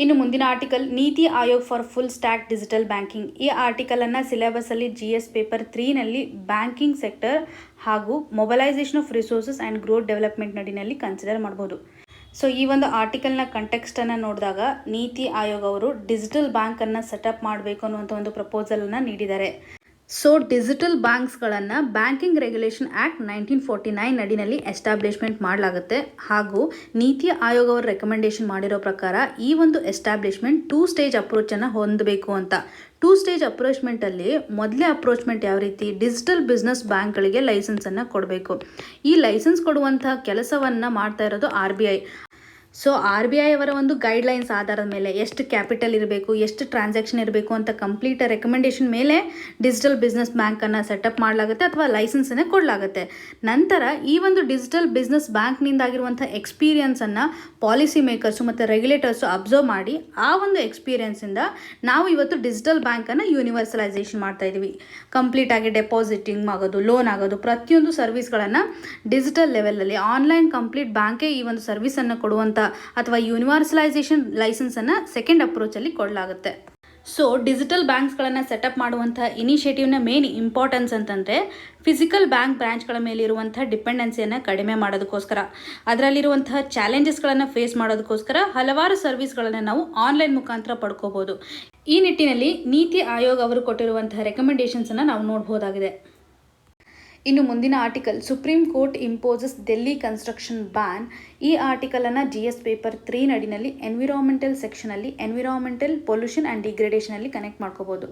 Speaker 1: ಇನ್ನು ಮುಂದಿನ article, NITI Aayog for full stack digital banking. ಈ ಆರ್ಟಿಕಲನ್ನು ಸಿಲೆಬಸಲ್ಲಿ GS ಪೇಪರ್ 3ನಲ್ಲಿ ಬ್ಯಾಂಕಿಂಗ್ ಸೆಕ್ಟರ್ ಹಾಗೂ mobilisation of resources and growth development ನಡಿನಲ್ಲಿ ಕನ್ಸಿಡರ್ ಮಾಡ್ಬೋದು. ಸೊ ಈ ಒಂದು ಆರ್ಟಿಕಲ್ನ ಕಂಟೆಕ್ಸ್ಟನ್ನು ನೋಡಿದಾಗ ನೀತಿ ಆಯೋಗ್ ಅವರು ಡಿಜಿಟಲ್ ಬ್ಯಾಂಕನ್ನು ಸೆಟಪ್ ಮಾಡಬೇಕು ಅನ್ನುವಂಥ ಒಂದು ಪ್ರಪೋಸಲನ್ನು ನೀಡಿದ್ದಾರೆ. ಸೊ ಡಿಜಿಟಲ್ ಬ್ಯಾಂಕ್ಸ್ಗಳನ್ನು ಬ್ಯಾಂಕಿಂಗ್ ರೆಗ್ಯುಲೇಷನ್ ಆ್ಯಕ್ಟ್ 1949 ಅಡಿನಲ್ಲಿ ಎಸ್ಟಾಬ್ಲಿಷ್ಮೆಂಟ್ ಮಾಡಲಾಗುತ್ತೆ. ಹಾಗೂ ನೀತಿ ಆಯೋಗ ಅವರು ರೆಕಮೆಂಡೇಶನ್ ಮಾಡಿರೋ ಪ್ರಕಾರ ಈ ಒಂದು ಎಸ್ಟಾಬ್ಲಿಷ್ಮೆಂಟ್ 2 ಸ್ಟೇಜ್ ಅಪ್ರೋಚನ್ನು ಹೊಂದಬೇಕು ಅಂತ. 2 ಸ್ಟೇಜ್ ಅಪ್ರೋಚ್ಮೆಂಟಲ್ಲಿ ಮೊದಲೇ ಅಪ್ರೋಚ್ಮೆಂಟ್ ಯಾವ ರೀತಿ, ಡಿಜಿಟಲ್ ಬಿಸ್ನೆಸ್ ಬ್ಯಾಂಕ್ಗಳಿಗೆ ಲೈಸೆನ್ಸನ್ನು ಕೊಡಬೇಕು. ಈ ಲೈಸೆನ್ಸ್ ಕೊಡುವಂಥ ಕೆಲಸವನ್ನು ಮಾಡ್ತಾ ಇರೋದು RBI. ಸೊ RBI ಅವರ ಒಂದು ಗೈಡ್ಲೈನ್ಸ್ ಆಧಾರದ ಮೇಲೆ ಎಷ್ಟು ಕ್ಯಾಪಿಟಲ್ ಇರಬೇಕು, ಎಷ್ಟು ಟ್ರಾನ್ಸಾಕ್ಷನ್ ಇರಬೇಕು ಅಂತ ಕಂಪ್ಲೀಟ್ ರೆಕಮೆಂಡೇಶನ್ ಮೇಲೆ ಡಿಜಿಟಲ್ ಬಿಸ್ನೆಸ್ ಬ್ಯಾಂಕನ್ನು ಸೆಟಪ್ ಮಾಡಲಾಗುತ್ತೆ ಅಥವಾ ಲೈಸೆನ್ಸನ್ನೇ ಕೊಡಲಾಗುತ್ತೆ. ನಂತರ ಈ ಒಂದು ಡಿಜಿಟಲ್ ಬಿಸ್ನೆಸ್ ಬ್ಯಾಂಕ್ನಿಂದಾಗಿರುವಂಥ ಎಕ್ಸ್ಪೀರಿಯನ್ಸನ್ನು ಪಾಲಿಸಿ ಮೇಕರ್ಸು ಮತ್ತು ರೆಗ್ಯುಲೇಟರ್ಸು ಅಬ್ಸರ್ವ್ ಮಾಡಿ ಆ ಒಂದು ಎಕ್ಸ್ಪೀರಿಯನ್ಸಿಂದ ನಾವು ಇವತ್ತು ಡಿಜಿಟಲ್ ಬ್ಯಾಂಕನ್ನು ಯೂನಿವರ್ಸಲೈಸೇಷನ್ ಮಾಡ್ತಾ ಇದ್ದೀವಿ. ಕಂಪ್ಲೀಟಾಗಿ ಡೆಪಾಸಿಟಿಂಗ್ ಆಗೋದು, ಲೋನ್ ಆಗೋದು, ಪ್ರತಿಯೊಂದು ಸರ್ವಿಸ್ಗಳನ್ನು ಡಿಜಿಟಲ್ ಲೆವೆಲಲ್ಲಿ ಆನ್ಲೈನ್ ಕಂಪ್ಲೀಟ್ ಬ್ಯಾಂಕೇ ಈ ಒಂದು ಸರ್ವಿಸನ್ನು ಕೊಡುವಂಥ ಅಥವಾ ಯೂನಿವರ್ಸಲೈಸೇಷನ್ ಲೈಸೆನ್ಸನ್ನು ಸೆಕೆಂಡ್ ಅಪ್ರೋಚಲ್ಲಿ ಕೊಡಲಾಗುತ್ತೆ. ಸೊ ಡಿಜಿಟಲ್ ಬ್ಯಾಂಕ್ಸ್ಗಳನ್ನು ಸೆಟಪ್ ಮಾಡುವಂಥ ಇನಿಷಿಯೇಟಿವ್ನ ಮೇನ್ ಇಂಪಾರ್ಟೆನ್ಸ್ ಅಂತಂದರೆ ಫಿಸಿಕಲ್ ಬ್ಯಾಂಕ್ ಬ್ರಾಂಚ್ಗಳ ಮೇಲಿರುವಂಥ ಡಿಪೆಂಡೆನ್ಸಿಯನ್ನು ಕಡಿಮೆ ಮಾಡೋದಕ್ಕೋಸ್ಕರ, ಅದರಲ್ಲಿರುವಂತಹ ಚಾಲೆಂಜಸ್ಗಳನ್ನು ಫೇಸ್ ಮಾಡೋದಕ್ಕೋಸ್ಕರ ಹಲವಾರು ಸರ್ವಿಸ್ಗಳನ್ನು ನಾವು ಆನ್ಲೈನ್ ಮುಖಾಂತರ ಪಡ್ಕೋಬೋದು. ಈ ನಿಟ್ಟಿನಲ್ಲಿ ನೀತಿ ಆಯೋಗ ಅವರು ಕೊಟ್ಟಿರುವಂತಹ ರೆಕಮೆಂಡೇಷನ್ಸನ್ನು ನಾವು ನೋಡ್ಬೋದಾಗಿದೆ. ಇನ್ನು ಮುಂದಿನ article, supreme court imposes Delhi construction ban. ಈ ಆರ್ಟಿಕಲನ್ನು GS ಪೇಪರ್ 3 ನಡಿನಲ್ಲಿ ಎನ್ವಿರಾನ್ಮೆಂಟಲ್ ಸೆಕ್ಷನಲ್ಲಿ ಎನ್ವಿರಾನ್ಮೆಂಟಲ್ ಪೊಲ್ಯೂಷನ್ ಆ್ಯಂಡ್ ಡಿಗ್ರೇಡೇಷನಲ್ಲಿ ಕನೆಕ್ಟ್ ಮಾಡ್ಕೋಬೋದು.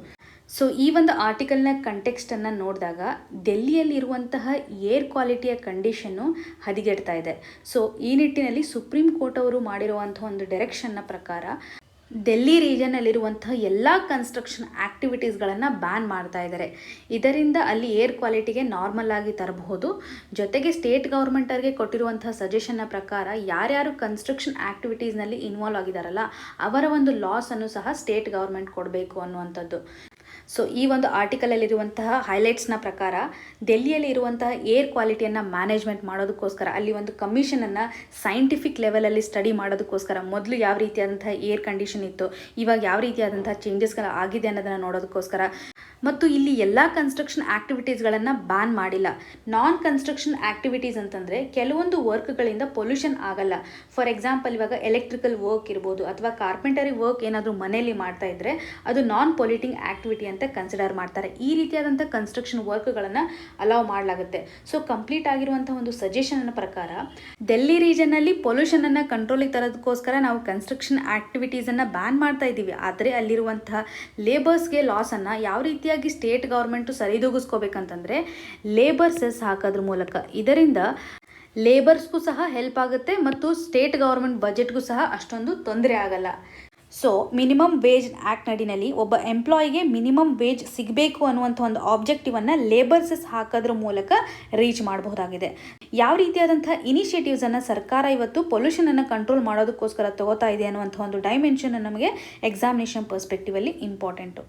Speaker 1: ಸೊ ಈ ಒಂದು ಆರ್ಟಿಕಲ್ನ ಕಂಟೆಕ್ಸ್ಟನ್ನು ನೋಡಿದಾಗ ಡೆಲ್ಲಿಯಲ್ಲಿರುವಂತಹ ಏರ್ ಕ್ವಾಲಿಟಿಯ ಕಂಡೀಷನ್ನು ಹದಗೆಡ್ತಾ ಇದೆ. ಸೊ ಈ ನಿಟ್ಟಿನಲ್ಲಿ ಸುಪ್ರೀಂ ಕೋರ್ಟ್ ಅವರು ಮಾಡಿರುವಂಥ ಒಂದು ಡೈರೆಕ್ಷನ್ನ ಪ್ರಕಾರ ಡೆಲ್ಲಿ ರೀಜನ್ನಲ್ಲಿರುವಂತಹ ಎಲ್ಲ ಕನ್ಸ್ಟ್ರಕ್ಷನ್ ಆ್ಯಕ್ಟಿವಿಟೀಸ್ಗಳನ್ನು ಬ್ಯಾನ್ ಮಾಡ್ತಾ ಇದ್ದಾರೆ. ಇದರಿಂದ ಅಲ್ಲಿ ಏರ್ ಕ್ವಾಲಿಟಿಗೆ ನಾರ್ಮಲ್ ಆಗಿ ತರಬಹುದು. ಜೊತೆಗೆ ಸ್ಟೇಟ್ ಗೌರ್ಮೆಂಟರಿಗೆ ಕೊಟ್ಟಿರುವಂತಹ ಸಜೆಷನ್ನ ಪ್ರಕಾರ ಯಾರ್ಯಾರು ಕನ್ಸ್ಟ್ರಕ್ಷನ್ ಆ್ಯಕ್ಟಿವಿಟೀಸ್ನಲ್ಲಿ ಇನ್ವಾಲ್ವ್ ಆಗಿದ್ದಾರಲ್ಲ ಅವರ ಒಂದು ಲಾಸನ್ನು ಸಹ ಸ್ಟೇಟ್ ಗೌರ್ಮೆಂಟ್ ಕೊಡಬೇಕು ಅನ್ನುವಂಥದ್ದು. ಸೊ ಈ ಒಂದು ಆರ್ಟಿಕಲಲ್ಲಿರುವಂತಹ ಹೈಲೈಟ್ಸ್ನ ಪ್ರಕಾರ ಡೆಲ್ಲಿಯಲ್ಲಿ ಇರುವಂತಹ ಏರ್ ಕ್ವಾಲಿಟಿಯನ್ನು ಮ್ಯಾನೇಜ್ಮೆಂಟ್ ಮಾಡೋದಕ್ಕೋಸ್ಕರ ಅಲ್ಲಿ ಒಂದು ಕಮಿಷನನ್ನು ಸೈಂಟಿಫಿಕ್ ಲೆವೆಲಲ್ಲಿ ಸ್ಟಡಿ ಮಾಡೋದಕ್ಕೋಸ್ಕರ ಮೊದಲು ಯಾವ ರೀತಿಯಾದಂತಹ ಏರ್ ಕಂಡೀಷನ್ ಇತ್ತು, ಇವಾಗ ಯಾವ ರೀತಿಯಾದಂತಹ ಚೇಂಜಸ್ಗಳು ಆಗಿದೆ ಅನ್ನೋದನ್ನು ನೋಡೋದಕ್ಕೋಸ್ಕರ, ಮತ್ತು ಇಲ್ಲಿ ಎಲ್ಲ ಕನ್ಸ್ಟ್ರಕ್ಷನ್ ಆ್ಯಕ್ಟಿವಿಟೀಸ್ಗಳನ್ನು ಬ್ಯಾನ್ ಮಾಡಿಲ್ಲ. ನಾನ್ ಕನ್ಸ್ಟ್ರಕ್ಷನ್ ಆ್ಯಕ್ಟಿವಿಟೀಸ್ ಅಂತಂದರೆ ಕೆಲವೊಂದು ವರ್ಕ್ಗಳಿಂದ ಪೊಲ್ಯೂಷನ್ ಆಗಲ್ಲ. ಫಾರ್ ಎಕ್ಸಾಂಪಲ್ ಇವಾಗ ಎಲೆಕ್ಟ್ರಿಕಲ್ ವರ್ಕ್ ಇರ್ಬೋದು ಅಥವಾ ಕಾರ್ಪೆಂಟರಿ ವರ್ಕ್ ಏನಾದರೂ ಮನೆಯಲ್ಲಿ ಮಾಡ್ತಾ ಇದ್ದರೆ ಅದು ನಾನ್ ಪೊಲ್ಯೂಟಿಂಗ್ ಆ್ಯಕ್ಟಿವಿಟಿ ಅಂತ ಕನ್ಸಿಡರ್ ಮಾಡ್ತಾರೆ. ಈ ರೀತಿಯಾದಂಥ ಕನ್ಸ್ಟ್ರಕ್ಷನ್ ವರ್ಕ್ಗಳನ್ನು ಅಲೌ ಮಾಡಲಾಗುತ್ತೆ. ಸೊ ಕಂಪ್ಲೀಟ್ ಆಗಿರುವಂಥ ಒಂದು ಸಜೆಷನ್ನ ಪ್ರಕಾರ ಡೆಲ್ಲಿ ರೀಜನ್ನಲ್ಲಿ ಪೊಲ್ಯೂಷನನ್ನು ಕಂಟ್ರೋಲಿಗೆ ತರೋದಕ್ಕೋಸ್ಕರ ನಾವು ಕನ್ಸ್ಟ್ರಕ್ಷನ್ ಆ್ಯಕ್ಟಿವಿಟೀಸನ್ನು ಬ್ಯಾನ್ ಮಾಡ್ತಾ ಇದ್ದೀವಿ. ಆದರೆ ಅಲ್ಲಿರುವಂತಹ ಲೇಬರ್ಸ್ಗೆ ಲಾಸನ್ನು ಯಾವ ರೀತಿಯಾಗಿ ಸ್ಟೇಟ್ ಗೌರ್ಮೆಂಟು ಸರಿದೂಗಿಸ್ಕೋಬೇಕಂತಂದರೆ ಲೇಬರ್ ಸೆಸ್ ಹಾಕೋದ್ರ ಮೂಲಕ. ಇದರಿಂದ ಲೇಬರ್ಸ್ಗೂ ಸಹ ಹೆಲ್ಪ್ ಆಗುತ್ತೆ ಮತ್ತು ಸ್ಟೇಟ್ ಗೌರ್ಮೆಂಟ್ ಬಜೆಟ್ಗೂ ಸಹ ಅಷ್ಟೊಂದು ತೊಂದರೆ ಆಗಲ್ಲ. ಸೊ ಮಿನಿಮಮ್ ವೇಜ್ ಆ್ಯಕ್ಟ್ ನಡಿನಲ್ಲಿ ಒಬ್ಬ ಎಂಪ್ಲಾಯಿಗೆ ಮಿನಿಮಮ್ ವೇಜ್ ಸಿಗಬೇಕು ಅನ್ನುವಂಥ ಒಂದು ಆಬ್ಜೆಕ್ಟಿವನ್ನು ಲೇಬರ್ ಸೆಸ್ ಹಾಕೋದ್ರ ಮೂಲಕ ರೀಚ್ ಮಾಡಬಹುದಾಗಿದೆ. ಯಾವ ರೀತಿಯಾದಂಥ ಇನಿಷಿಯೇಟಿವ್ಸನ್ನು ಸರ್ಕಾರ ಇವತ್ತು ಪೊಲ್ಯೂಷನನ್ನು ಕಂಟ್ರೋಲ್ ಮಾಡೋದಕ್ಕೋಸ್ಕರ ತಗೋತಾ ಇದೆ ಅನ್ನುವಂಥ ಒಂದು ಡೈಮೆನ್ಷನ್ ನಮಗೆ ಎಕ್ಸಾಮಿನೇಷನ್ ಪರ್ಸ್ಪೆಕ್ಟಿವಲ್ಲಿ ಇಂಪಾರ್ಟೆಂಟು.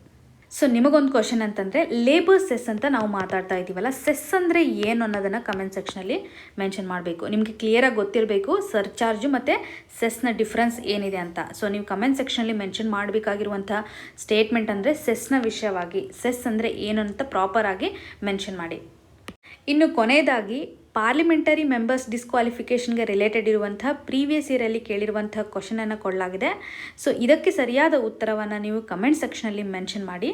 Speaker 1: ಸೊ ನಿಮಗೊಂದು ಕ್ವಶನ್ ಅಂತಂದರೆ ಲೇಬರ್ ಸೆಸ್ ಅಂತ ನಾವು ಮಾತಾಡ್ತಾ ಇದ್ದೀವಲ್ಲ, ಸೆಸ್ ಅಂದರೆ ಏನು ಅನ್ನೋದನ್ನು ಕಮೆಂಟ್ ಸೆಕ್ಷನಲ್ಲಿ ಮೆನ್ಷನ್ ಮಾಡಬೇಕು. ನಿಮಗೆ ಕ್ಲಿಯರಾಗಿ ಗೊತ್ತಿರಬೇಕು ಸರ್ಚಾರ್ಜು ಮತ್ತು ಸೆಸ್ನ ಡಿಫ್ರೆನ್ಸ್ ಏನಿದೆ ಅಂತ. ಸೊ ನೀವು ಕಮೆಂಟ್ ಸೆಕ್ಷನಲ್ಲಿ ಮೆನ್ಷನ್ ಮಾಡಬೇಕಾಗಿರುವಂಥ ಸ್ಟೇಟ್ಮೆಂಟ್ ಅಂದರೆ ಸೆಸ್ನ ವಿಷಯವಾಗಿ, ಸೆಸ್ ಅಂದರೆ ಏನು ಅಂತ ಪ್ರಾಪರಾಗಿ ಮೆನ್ಷನ್ ಮಾಡಿ. ಇನ್ನು ಕೊನೆಯದಾಗಿ ಪಾರ್ಲಿಮೆಂಟರಿ ಮೆಂಬರ್ಸ್ ಡಿಸ್ಕ್ವಾಲಿಫಿಕೇಷನ್ಗೆ ರಿಲೇಟೆಡ್ ಇರುವಂಥ ಪ್ರೀವಿಯಸ್ ಇಯರಲ್ಲಿ ಕೇಳಿರುವಂಥ ಕ್ವಶನನ್ನು ಕೊಡಲಾಗಿದೆ. ಸೊ ಇದಕ್ಕೆ ಸರಿಯಾದ ಉತ್ತರವನ್ನು ನೀವು ಕಮೆಂಟ್ ಸೆಕ್ಷನಲ್ಲಿ ಮೆನ್ಷನ್ ಮಾಡಿ.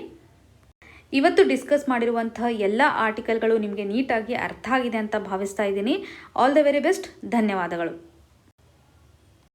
Speaker 1: ಇವತ್ತು ಡಿಸ್ಕಸ್ ಮಾಡಿರುವಂಥ ಎಲ್ಲ ಆರ್ಟಿಕಲ್ಗಳು ನಿಮಗೆ ನೀಟಾಗಿ ಅರ್ಥ ಆಗಿದೆ ಅಂತ ಭಾವಿಸ್ತಾ ಇದ್ದೀನಿ. All the very best. ಧನ್ಯವಾದಗಳು.